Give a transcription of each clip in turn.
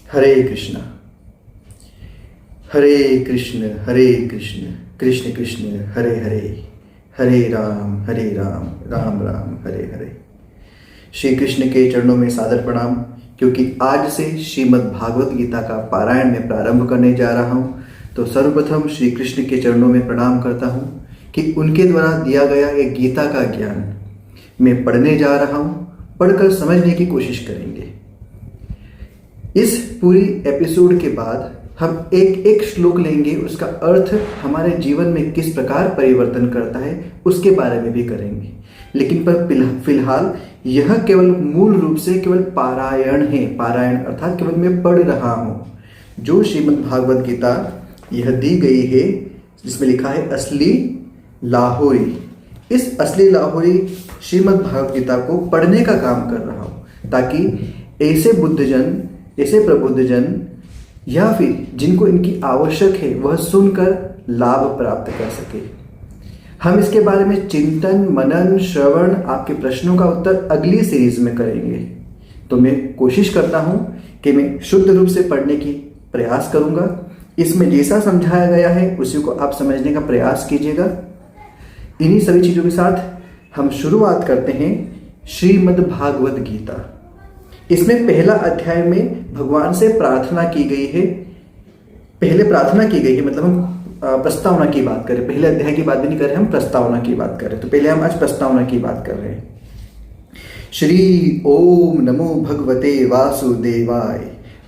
हरे कृष्ण हरे कृष्ण कृष्ण कृष्ण हरे हरे, हरे राम राम राम हरे हरे। श्री कृष्ण के चरणों में सादर प्रणाम। क्योंकि आज से श्रीमद् भागवत गीता का पारायण में प्रारंभ करने जा रहा हूँ, तो सर्वप्रथम श्री कृष्ण के चरणों में प्रणाम करता हूँ कि उनके द्वारा दिया गया एक गीता का ज्ञान मैं पढ़ने जा रहा हूँ। पढ़कर समझने की कोशिश करेंगे। इस पूरी एपिसोड के बाद हम एक एक श्लोक लेंगे, उसका अर्थ हमारे जीवन में किस प्रकार परिवर्तन करता है उसके बारे में भी करेंगे। लेकिन पर फिलहाल यह केवल मूल रूप से केवल पारायण है। पारायण अर्थात केवल मैं पढ़ रहा हूँ। जो श्रीमद् भागवत गीता यह दी गई है, जिसमें लिखा है असली लाहोरी, इस असली लाहोरी श्रीमद् भागवत गीता को पढ़ने का काम कर रहा हूँ, ताकि ऐसे बुद्धजन, ऐसे प्रबुद्धजन या फिर जिनको इनकी आवश्यक है वह सुनकर लाभ प्राप्त कर सके। हम इसके बारे में चिंतन, मनन, श्रवण, आपके प्रश्नों का उत्तर अगली सीरीज में करेंगे। तो मैं कोशिश करता हूँ कि मैं शुद्ध रूप से पढ़ने की प्रयास करूँगा। इसमें जैसा समझाया गया है उसी को आप समझने का प्रयास कीजिएगा। इन्हीं सभी चीज़ों के साथ हम शुरुआत करते हैं श्रीमद् भागवत गीता। इसमें पहला अध्याय में भगवान से प्रार्थना की गई है। पहले प्रार्थना की गई है, मतलब हम प्रस्तावना की बात करें। पहले अध्याय की बात भी नहीं कर रहे, हम प्रस्तावना की बात कर रहे हैं। तो पहले हम आज प्रस्तावना की बात कर रहे हैं। श्री ओम नमो भगवते वासुदेवाय,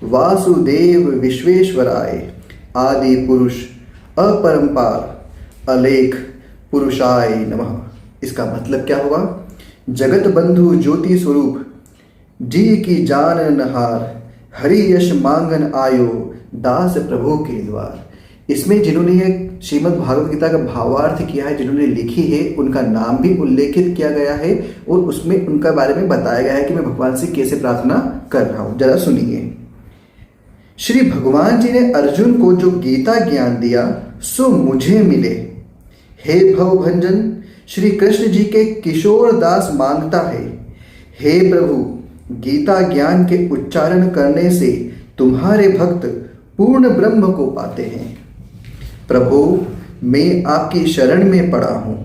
वासुदेव विश्वेश्वराय, आदि पुरुष अपरंपार अलेख पुरुषाय नमः। इसका मतलब क्या हुआ? जगत बंधु ज्योति स्वरूप, जी की जान नहार, हरि यश मांगन आयो, दास प्रभु के द्वार। इसमें जिन्होंने ये श्रीमद् भागवत गीता का भावार्थ किया है, जिन्होंने लिखी है, उनका नाम भी उल्लेखित किया गया है और उसमें उनका बारे में बताया गया है कि मैं भगवान से कैसे प्रार्थना कर रहा हूँ। जरा सुनिए। श्री भगवान जी ने अर्जुन को जो गीता ज्ञान दिया सो मुझे मिले। हे भवभंजन, श्री कृष्ण जी के किशोर दास मांगता है, हे प्रभु, गीता ज्ञान के उच्चारण करने से तुम्हारे भक्त पूर्ण ब्रह्म को पाते हैं। प्रभु, मैं आपकी शरण में पड़ा हूँ।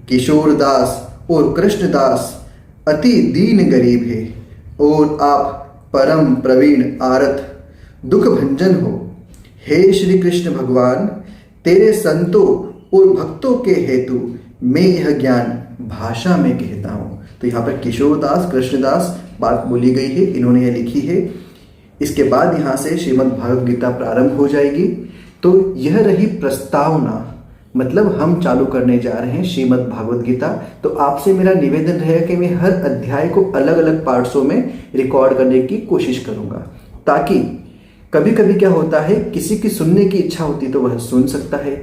किशोर दास और कृष्णदास अति दीन गरीब है और आप परम प्रवीण आरत दुख भंजन हो। हे श्री कृष्ण भगवान, तेरे संतों और भक्तों के हेतु मैं यह ज्ञान भाषा में कहता हूँ। तो यहाँ पर किशोरदास, कृष्णदास बात बोली गई है, इन्होंने यह लिखी है। इसके बाद यहाँ से श्रीमद् भागवत गीता प्रारंभ हो जाएगी। तो यह रही प्रस्तावना, मतलब हम चालू करने जा रहे हैं श्रीमद् भागवत गीता। तो आपसे मेरा निवेदन रहेगा कि मैं हर अध्याय को अलग अलग पार्ट्सों में रिकॉर्ड करने की कोशिश करूँगा, ताकि कभी कभी क्या होता है, किसी की सुनने की इच्छा होती है तो वह सुन सकता है,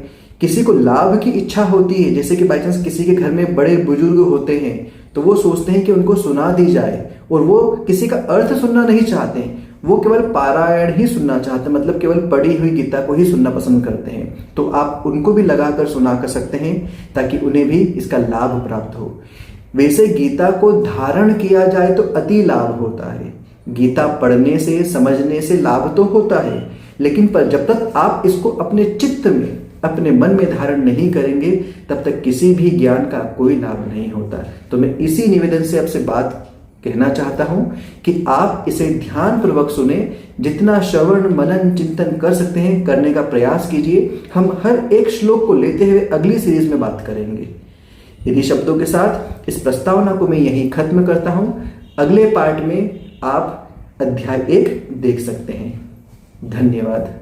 किसी को लाभ की इच्छा होती है, जैसे कि बाई चांस किसी के घर में बड़े बुजुर्ग होते हैं तो वो सोचते हैं कि उनको सुना दी जाए और वो किसी का अर्थ सुनना नहीं चाहते हैं, वो केवल पारायण ही सुनना चाहते हैं, मतलब केवल पढ़ी हुई गीता को ही सुनना पसंद करते हैं। तो आप उनको भी लगा कर सुना कर सकते हैं ताकि उन्हें भी इसका लाभ प्राप्त हो। वैसे गीता को धारण किया जाए तो अति लाभ होता है। गीता पढ़ने से, समझने से लाभ तो होता है, लेकिन पर जब तक आप इसको अपने चित्त में, अपने मन में धारण नहीं करेंगे, तब तक किसी भी ज्ञान का कोई लाभ नहीं होता। तो मैं इसी निवेदन से आपसे बात कहना चाहता हूं कि आप इसे ध्यान पूर्वक सुने। जितना श्रवण, मनन, चिंतन कर सकते हैं करने का प्रयास कीजिए। हम हर एक श्लोक को लेते हुए अगली सीरीज में बात करेंगे। इन्हीं शब्दों के साथ इस प्रस्तावना को मैं यहीं खत्म करता हूं। अगले पार्ट में आप अध्याय 1 देख सकते हैं। धन्यवाद।